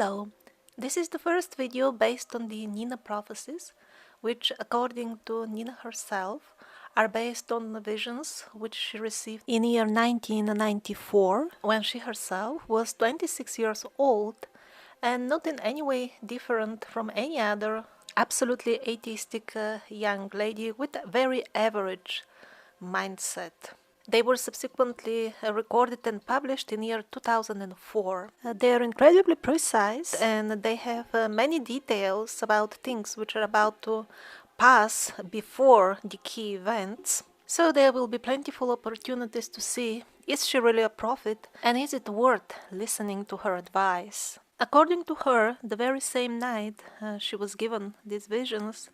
Hello, this is the first video based on the Nina prophecies, which, according to Nina herself, are based on the visions which she received in year 1994, when she herself was 26 years old and not in any way different from any other absolutely atheistic young lady with a very average mindset. They were subsequently recorded and published in year 2004. They are incredibly precise and they have many details about things which are about to pass before the key events. So there will be plentiful opportunities to see, is she really a prophet and is it worth listening to her advice? According to her, the very same night she was given these visions,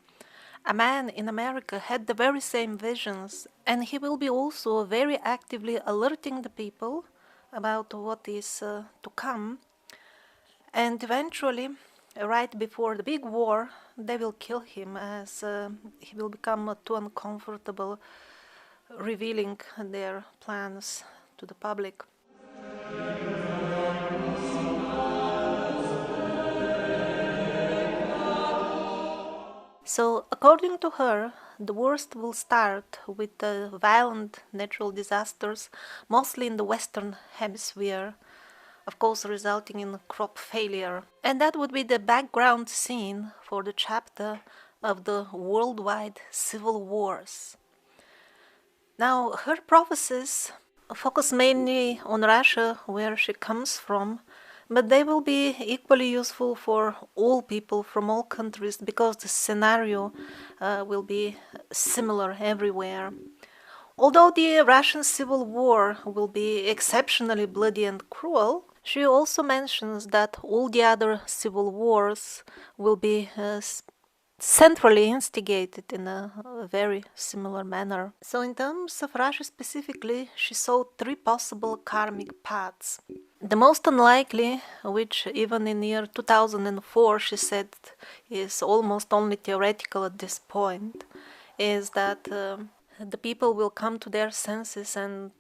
a man in America had the very same visions, and he will be also very actively alerting the people about what is to come. And eventually, right before the big war, they will kill him as he will become too uncomfortable revealing their plans to the public. So, according to her, the worst will start with violent natural disasters, mostly in the Western Hemisphere, of course resulting in crop failure. And that would be the background scene for the chapter of the worldwide civil wars. Now, her prophecies focus mainly on Russia, where she comes from, but they will be equally useful for all people from all countries because the scenario will be similar everywhere. Although the Russian Civil War will be exceptionally bloody and cruel, she also mentions that all the other civil wars will be centrally instigated in a very similar manner. So in terms of Russia specifically, she saw three possible karmic paths. The most unlikely, which even in year 2004 she said is almost only theoretical at this point, is that the people will come to their senses and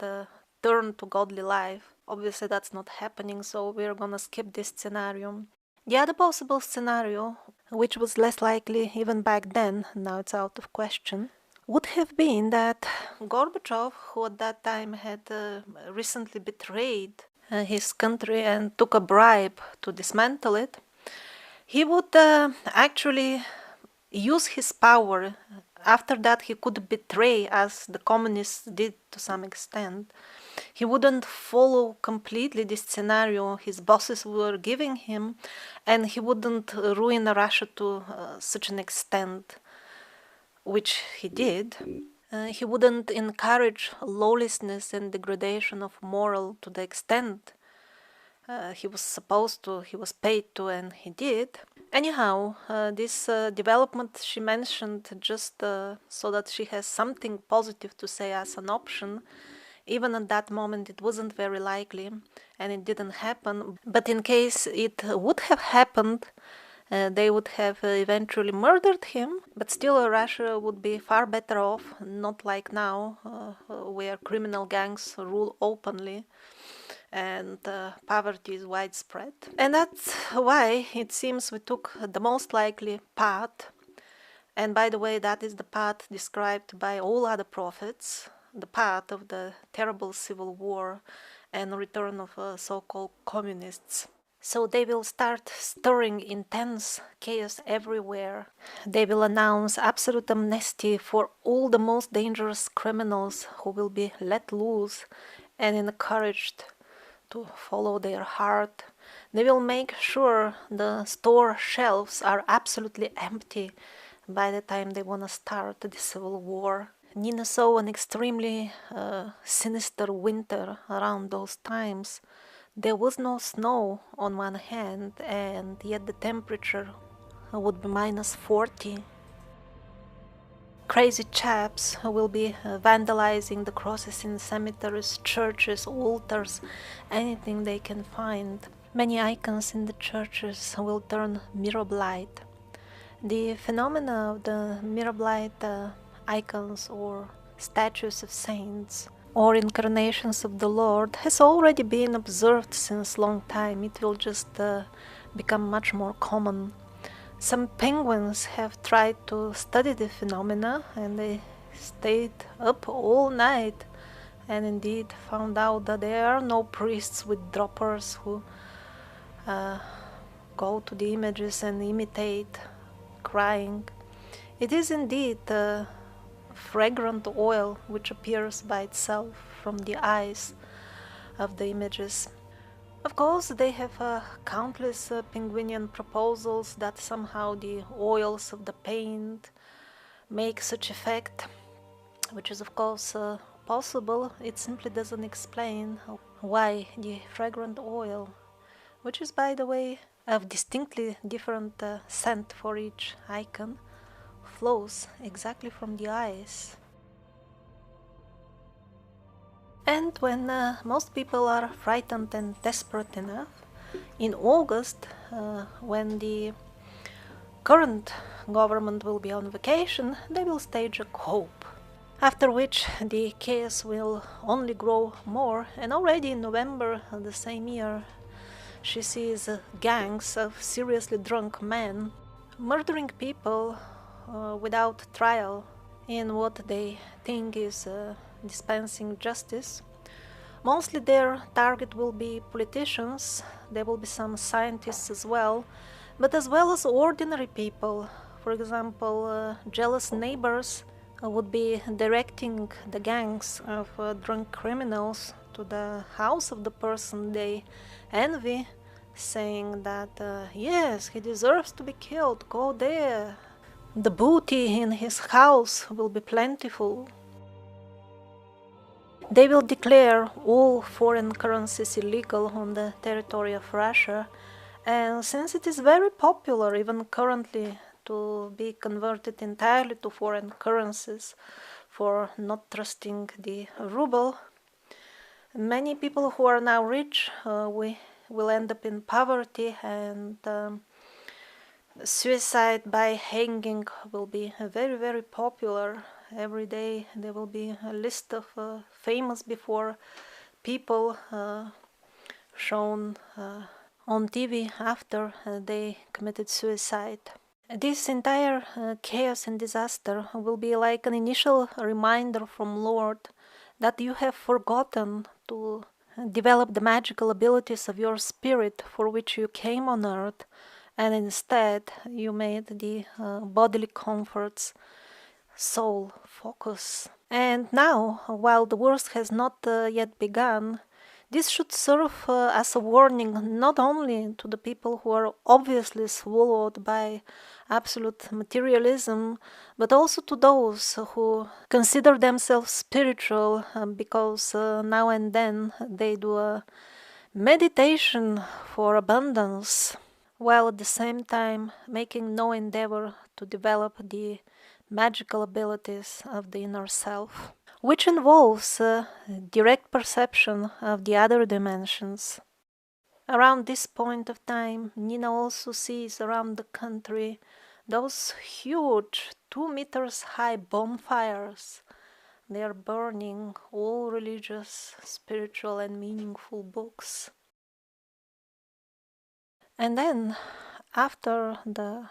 turn to godly life. Obviously that's not happening, so we're gonna skip this scenario. The other possible scenario, which was less likely even back then, now it's out of question, would have been that Gorbachev, who at that time had recently betrayed his country and took a bribe to dismantle it, he would actually use his power. After that he could betray, as the communists did to some extent. He wouldn't follow completely this scenario his bosses were giving him, and he wouldn't ruin Russia to such an extent, which he did. He wouldn't encourage lawlessness and degradation of moral to the extent he was supposed to, he was paid to, and he did. Anyhow, this development she mentioned just so that she has something positive to say as an option. Even at that moment it wasn't very likely and it didn't happen, but in case it would have happened, they would have eventually murdered him, but still Russia would be far better off, not like now, where criminal gangs rule openly and poverty is widespread. And that's why it seems we took the most likely path, and by the way, that is the path described by all other prophets, the path of the terrible civil war and return of so-called communists. So they will start stirring intense chaos everywhere. They will announce absolute amnesty for all the most dangerous criminals who will be let loose and encouraged to follow their heart. They will make sure the store shelves are absolutely empty by the time they want to start the civil war. Nina saw an extremely sinister winter around those times. There was no snow on one hand, and yet the temperature would be -40. Crazy chaps will be vandalizing the crosses in cemeteries, churches, altars, anything they can find. Many icons in the churches will turn mirror-blight. The phenomena of the mirror-blight icons or statues of saints or incarnations of the Lord has already been observed since long time. It will just become much more common. Some penguins have tried to study the phenomena, and they stayed up all night and indeed found out that there are no priests with droppers who go to the images and imitate crying. It is indeed fragrant oil which appears by itself from the eyes of the images. Of course, they have countless penguinian proposals that somehow the oils of the paint make such effect, which is of course possible. It simply doesn't explain why the fragrant oil, which is by the way of distinctly different scent for each icon, flows exactly from the eyes. And when most people are frightened and desperate enough, in August, when the current government will be on vacation, they will stage a coup. After which the chaos will only grow more, and already in November the same year, she sees gangs of seriously drunk men murdering people without trial in what they think is dispensing justice. Mostly their target will be politicians, there will be some scientists as well, but as well as ordinary people. For example, jealous neighbors would be directing the gangs of drunk criminals to the house of the person they envy, saying that yes, he deserves to be killed, go there. The booty in his house will be plentiful. They will declare all foreign currencies illegal on the territory of Russia, and since it is very popular even currently to be converted entirely to foreign currencies for not trusting the ruble, many people who are now rich will end up in poverty, and suicide by hanging will be very, very popular. Every day there will be a list of famous before people shown on TV after they committed suicide. This entire chaos and disaster will be like an initial reminder from Lord that you have forgotten to develop the magical abilities of your spirit for which you came on earth, and instead you made the bodily comforts sole focus. And now, while the worst has not yet begun, this should serve as a warning not only to the people who are obviously swallowed by absolute materialism, but also to those who consider themselves spiritual because now and then they do a meditation for abundance, while at the same time making no endeavor to develop the magical abilities of the inner self, which involves direct perception of the other dimensions. Around this point of time, Nina also sees around the country those huge 2 meters high bonfires. They are burning all religious, spiritual, and meaningful books. And then, after the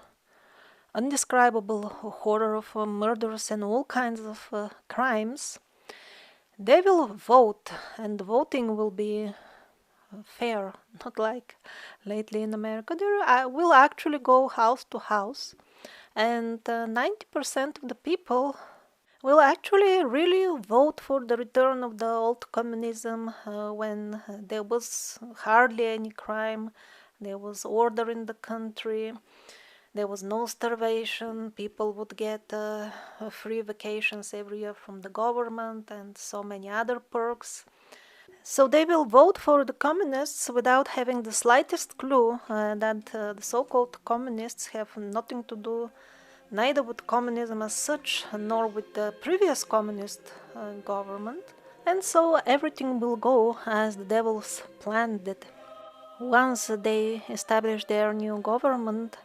undescribable horror of murders and all kinds of crimes, they will vote, and the voting will be fair, not like lately in America. They will actually go house to house, and 90% of the people will actually really vote for the return of the old communism when there was hardly any crime, there was order in the country, there was no starvation, people would get free vacations every year from the government and so many other perks. So they will vote for the communists without having the slightest clue that the so-called communists have nothing to do neither with communism as such nor with the previous communist government. And so everything will go as the devils planned it. Once they establish their new government,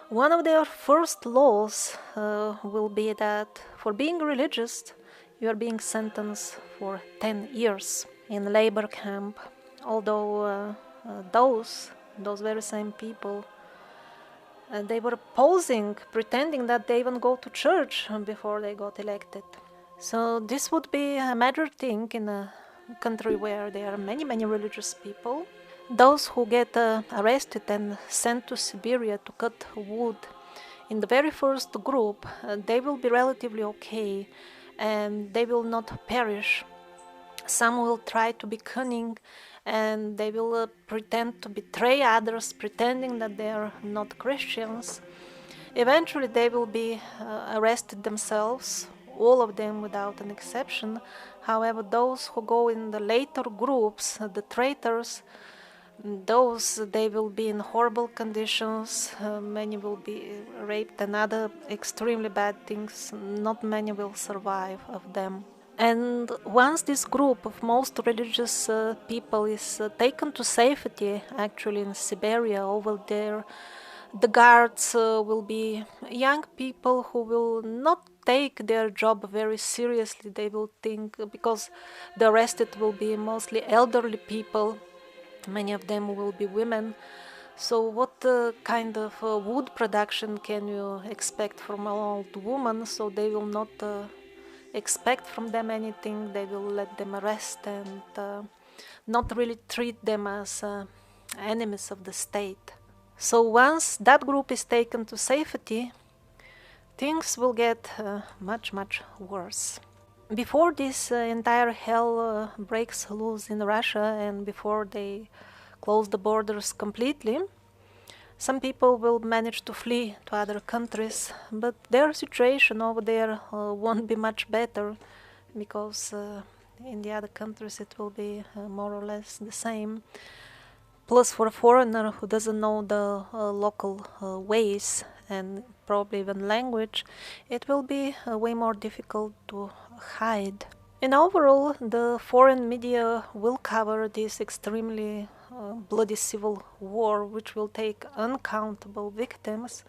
one of their first laws will be that for being religious, you are being sentenced for 10 years in labor camp. Although those very same people They were posing, pretending that they even go to church before they got elected. So this would be a major thing in a country where there are many, many religious people. Those who get arrested and sent to Siberia to cut wood, in the very first group, they will be relatively okay and they will not perish. Some will try to be cunning and they will pretend to betray others, pretending that they are not Christians. Eventually, they will be arrested themselves, all of them without an exception. However, those who go in the later groups, the traitors, those they will be in horrible conditions. Many will be raped and other extremely bad things. Not many will survive of them. And once this group of most religious people is taken to safety, actually in Siberia over there, the guards will be young people who will not take their job very seriously. They will think, because the arrested will be mostly elderly people, many of them will be women. So what kind of wood production can you expect from an old woman? So they will not expect from them anything. They will let them arrest and not really treat them as enemies of the state. So once that group is taken to safety, things will get much, much worse. Before this entire hell breaks loose in Russia and before they close the borders completely, some people will manage to flee to other countries, but their situation over there won't be much better because in the other countries it will be more or less the same. Plus, for a foreigner who doesn't know the local ways and probably even language, it will be way more difficult to hide. And overall, the foreign media will cover this extremely bloody civil war, which will take uncountable victims,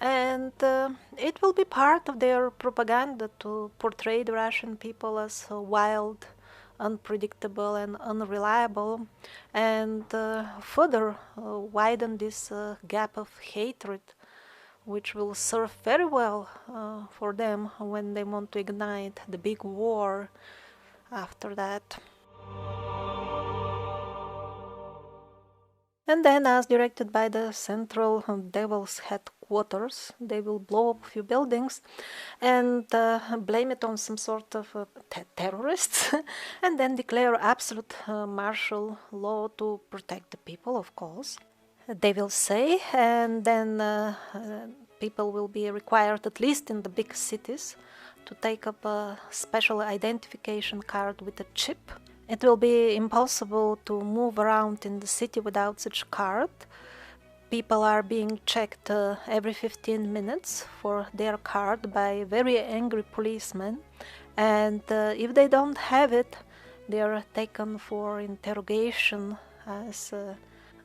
and it will be part of their propaganda to portray the Russian people as wild, unpredictable and unreliable, and further widen this gap of hatred, which will serve very well for them when they want to ignite the big war after that. And then, as directed by the Central Devil's headquarters, they will blow up a few buildings and blame it on some sort of terrorists and then declare absolute martial law to protect the people, of course. They will say, and then people will be required, at least in the big cities, to take up a special identification card with a chip. It will be impossible to move around in the city without such card. People are being checked every 15 minutes for their card by very angry policemen, and if they don't have it, they are taken for interrogation as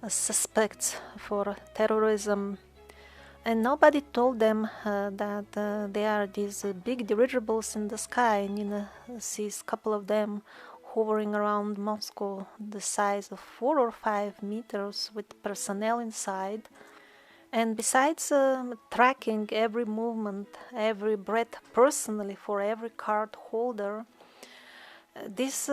suspects for terrorism. And nobody told them that there are these big dirigibles in the sky. Nina sees a couple of them hovering around Moscow, the size of 4 or 5 meters, with personnel inside. And besides tracking every movement, every breath personally for every card holder, this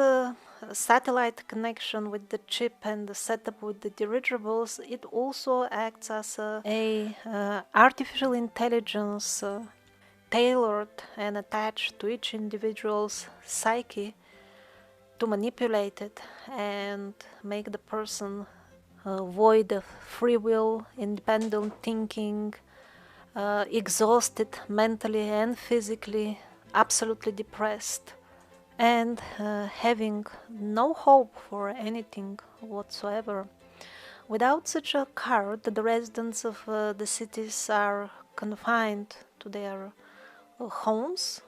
satellite connection with the chip and the setup with the dirigibles, it also acts as a artificial intelligence tailored and attached to each individual's psyche to manipulate it and make the person void of free will, independent thinking, exhausted mentally and physically, absolutely depressed, and having no hope for anything whatsoever. Without such a card, the residents of the cities are confined to their homes,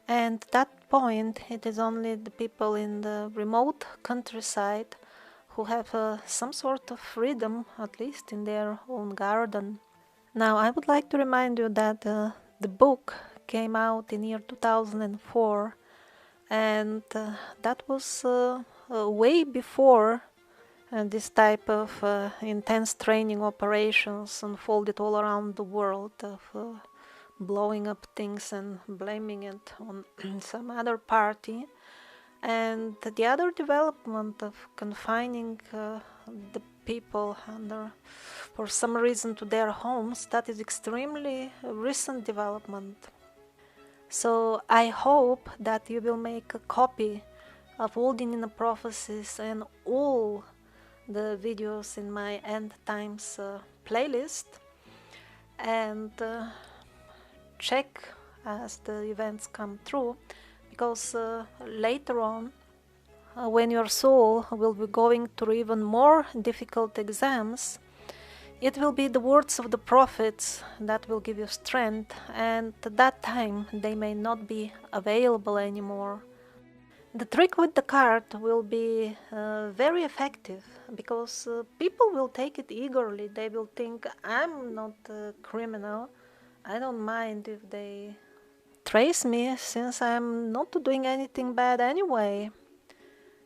and at that point it is only the people in the remote countryside who have some sort of freedom, at least in their own garden. Now, I would like to remind you that the book came out in year 2004, and that was way before this type of intense training operations unfolded all around the world of blowing up things and blaming it on some other party. And the other development of confining the people under, for some reason, to their homes, that is extremely recent development. So I hope that you will make a copy of all the Nina prophecies and all the videos in my End Times playlist, and check as the events come through, because later on, when your soul will be going through even more difficult exams, it will be the words of the prophets that will give you strength, and at that time they may not be available anymore. The trick with the card will be very effective, because people will take it eagerly. They will think, I'm not a criminal, I don't mind if they trace me, since I'm not doing anything bad anyway.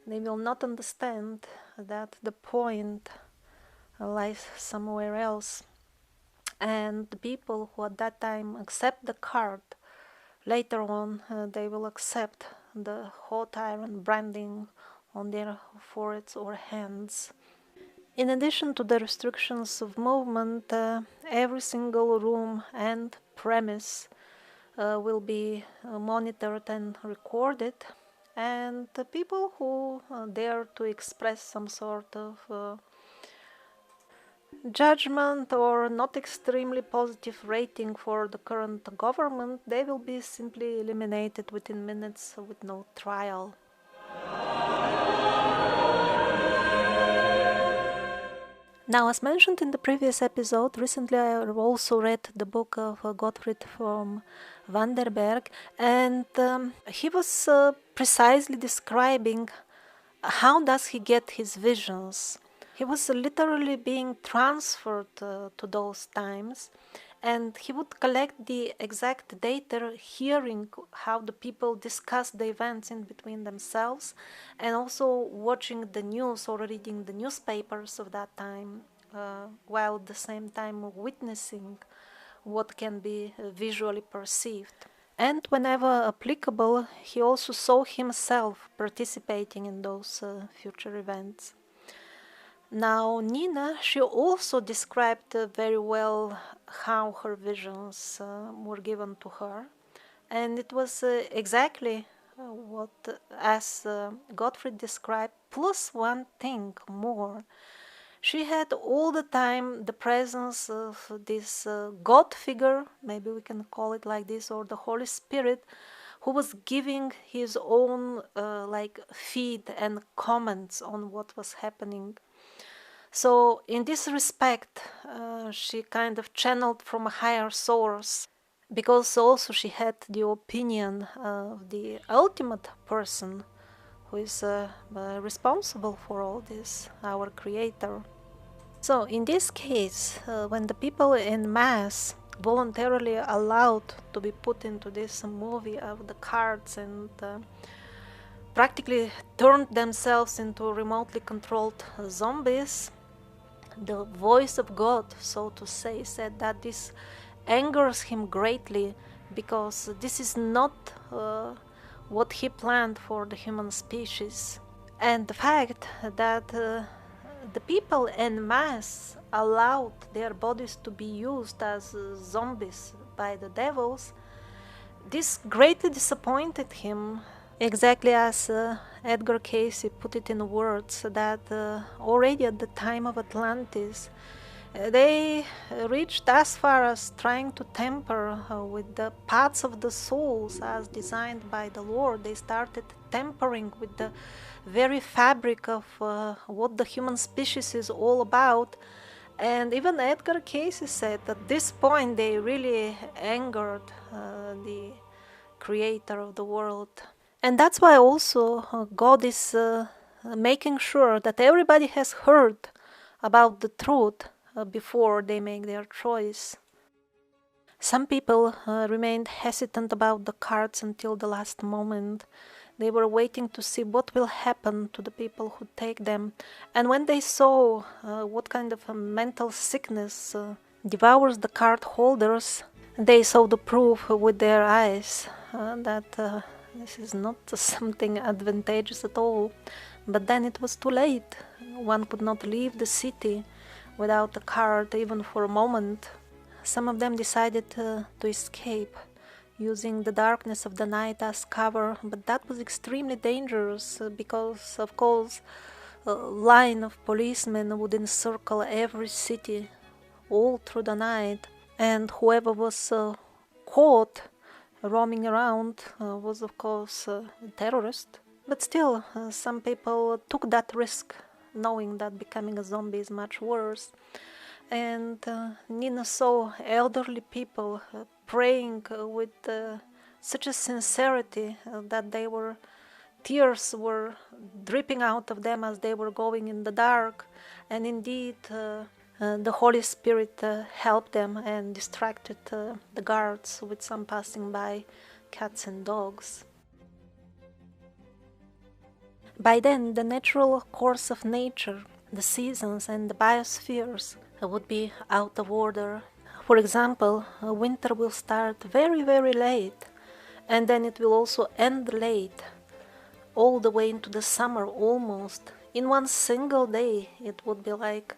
They will not understand that the point lies somewhere else. And the people who at that time accept the card, later on they will accept the hot iron branding on their foreheads or hands. In addition to the restrictions of movement, every single room and premise will be monitored and recorded, and the people who dare to express some sort of judgment or not extremely positive rating for the current government, they will be simply eliminated within minutes with no trial. Now, as mentioned in the previous episode, recently I also read the book of Gottfried from Vanderberg, and he was precisely describing how does he get his visions. He was literally being transferred to those times, and he would collect the exact data, hearing how the people discuss the events in between themselves, and also watching the news or reading the newspapers of that time, while at the same time witnessing what can be visually perceived. And whenever applicable, he also saw himself participating in those future events. Now, Nina, she also described very well how her visions were given to her, and it was exactly what, as Gottfried described, plus one thing more. She had all the time the presence of this God figure, maybe we can call it like this, or the Holy Spirit, who was giving his own feed and comments on what was happening. So in this respect, she kind of channeled from a higher source, because also she had the opinion of the ultimate person who is responsible for all this, our Creator. So in this case, when the people in mass voluntarily allowed to be put into this movie of the cards and practically turned themselves into remotely controlled zombies, the voice of God, so to say, said that this angers him greatly, because this is not what he planned for the human species. And the fact that the people en masse allowed their bodies to be used as zombies by the devils, this greatly disappointed him. Exactly as Edgar Cayce put it in words, that already at the time of Atlantis, they reached as far as trying to tamper with the paths of the souls as designed by the Lord. They started tampering with the very fabric of what the human species is all about. And even Edgar Cayce said at this point they really angered the Creator of the world. And that's why also God is making sure that everybody has heard about the truth before they make their choice. Some people remained hesitant about the cards until the last moment. They were waiting to see what will happen to the people who take them. And when they saw what kind of a mental sickness devours the card holders, they saw the proof with their eyes that this is not something advantageous at all. But then it was too late. One could not leave the city without a card even for a moment. Some of them decided to escape, using the darkness of the night as cover, but that was extremely dangerous because, of course, a line of policemen would encircle every city all through the night, and whoever was caught roaming around was, of course, a terrorist. But still, some people took that risk, knowing that becoming a zombie is much worse. And Nina saw elderly people praying with such a sincerity that tears were dripping out of them as they were going in the dark. And indeed, the Holy Spirit helped them and distracted the guards with some passing by cats and dogs. By then, the natural course of nature, the seasons and the biospheres would be out of order. For example, winter will start very, very late, and then it will also end late, all the way into the summer almost. In one single day, it would be like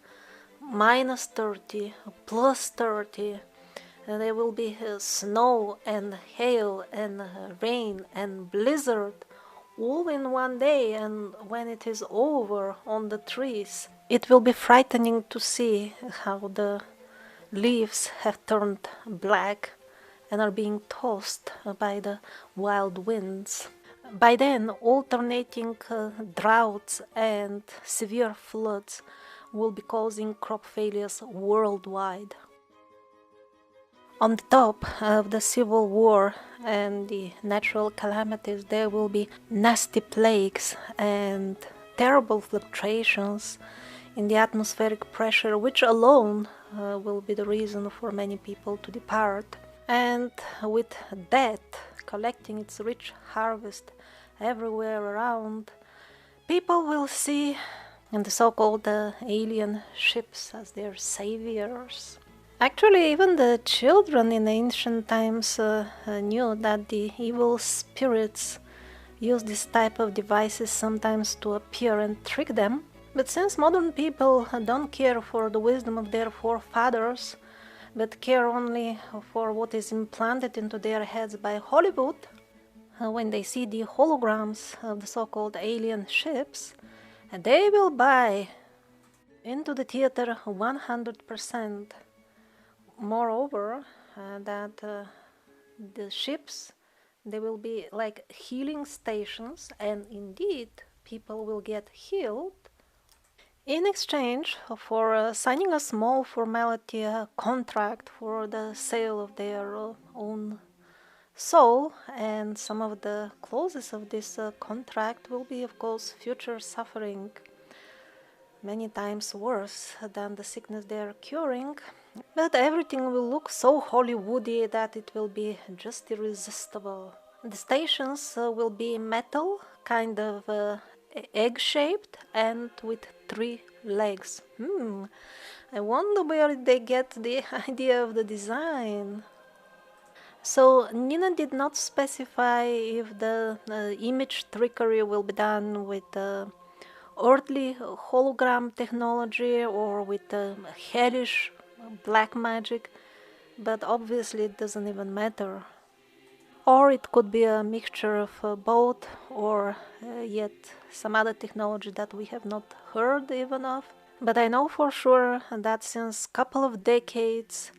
minus 30, plus 30, and there will be snow and hail and rain and blizzard all in one day, and when it is over on the trees, it will be frightening to see how the leaves have turned black and are being tossed by the wild winds. By then, alternating droughts and severe floods will be causing crop failures worldwide. On the top of the civil war and the natural calamities, there will be nasty plagues and terrible fluctuations in the atmospheric pressure, which alone will be the reason for many people to depart. And with death collecting its rich harvest everywhere around, people will see the so-called alien ships as their saviors. Actually, even the children in ancient times knew that the evil spirits use this type of devices sometimes to appear and trick them. But since modern people don't care for the wisdom of their forefathers, but care only for what is implanted into their heads by Hollywood, when they see the holograms of the so-called alien ships, they will buy into the theater 100%. Moreover, that the ships, they will be like healing stations, and indeed people will get healed in exchange for signing a small formality contract for the sale of their own soul. And some of the clauses of this contract will be, of course, future suffering, many times worse than the sickness they are curing. But everything will look so Hollywoody that it will be just irresistible. The stations will be metal, kind of egg-shaped and with 3 legs. I wonder where they get the idea of the design. So Nina did not specify if the image trickery will be done with earthly hologram technology or with hellish black magic, but obviously it doesn't even matter. Or it could be a mixture of both, or yet some other technology that we have not heard even of. But I know for sure that since a couple of decades,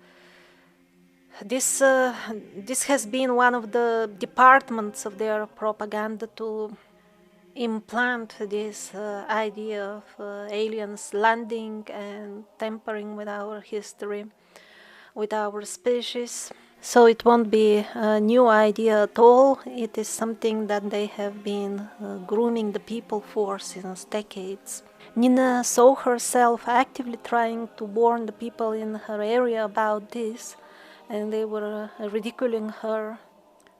this has been one of the departments of their propaganda to implant this idea of aliens landing and tampering with our history, with our species. So it won't be a new idea at all. It is something that they have been grooming the people for since decades. Nina saw herself actively trying to warn the people in her area about this, and they were ridiculing her,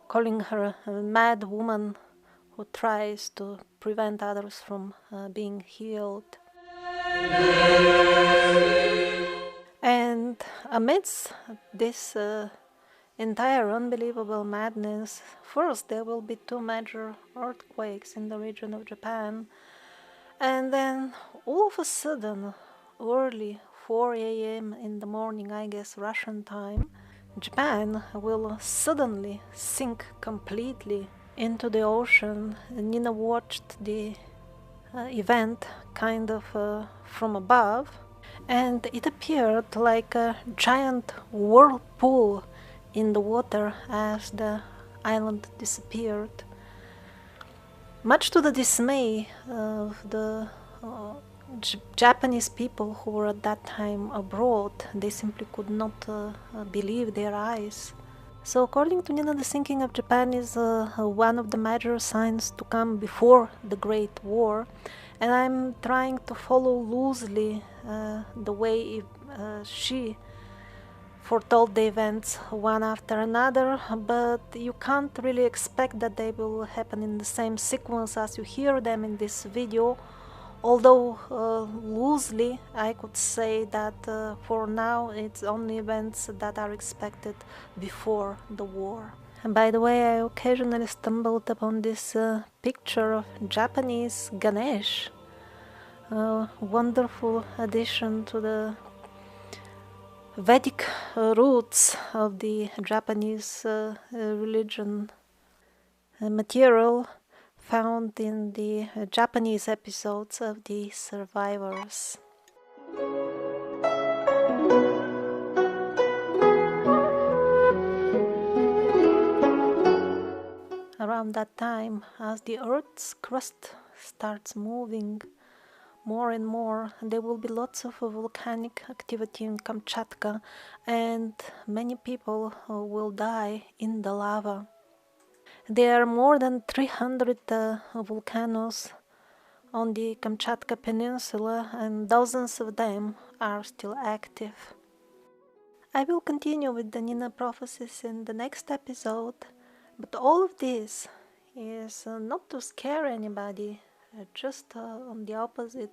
calling her a mad woman who tries to prevent others from being healed. And amidst this entire unbelievable madness, first there will be 2 major earthquakes in the region of Japan, and then all of a sudden, early 4 a.m. in the morning, I guess Russian time, Japan will suddenly sink completely into the ocean. Nina watched the event kind of from above, and it appeared like a giant whirlpool in the water as the island disappeared. Much to the dismay of the Japanese people who were at that time abroad, they simply could not believe their eyes. So according to Nina, the sinking of Japan is one of the major signs to come before the Great War, and I'm trying to follow loosely the way she foretold the events one after another, but you can't really expect that they will happen in the same sequence as you hear them in this video, although loosely I could say that for now it's only events that are expected before the war. And by the way, I occasionally stumbled upon this picture of Japanese Ganesh, a wonderful addition to the Vedic roots of the Japanese religion material found in the Japanese episodes of The Survivors. Around that time, as the Earth's crust starts moving more and more, there will be lots of volcanic activity in Kamchatka, and many people will die in the lava. There are more than 300 volcanoes on the Kamchatka Peninsula, and dozens of them are still active. I will continue with the Nina prophecies in the next episode, but all of this is not to scare anybody, just on the opposite.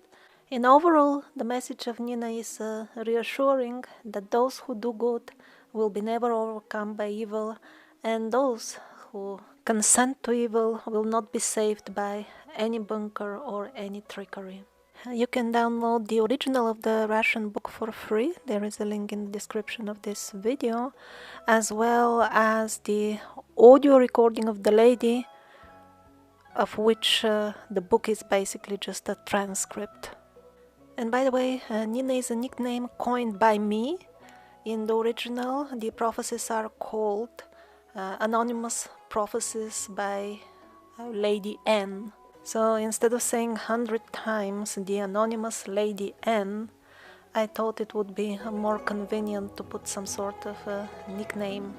In overall, the message of Nina is reassuring that those who do good will be never overcome by evil, and those who consent to evil will not be saved by any bunker or any trickery. You can download the original of the Russian book for free. There is a link in the description of this video, as well as the audio recording of the lady, of which the book is basically just a transcript. And by the way, Nina is a nickname coined by me. In the original, the prophecies are called Anonymous Prophecies by Lady N. So instead of saying 100 times the anonymous Lady N, I thought it would be more convenient to put some sort of nickname.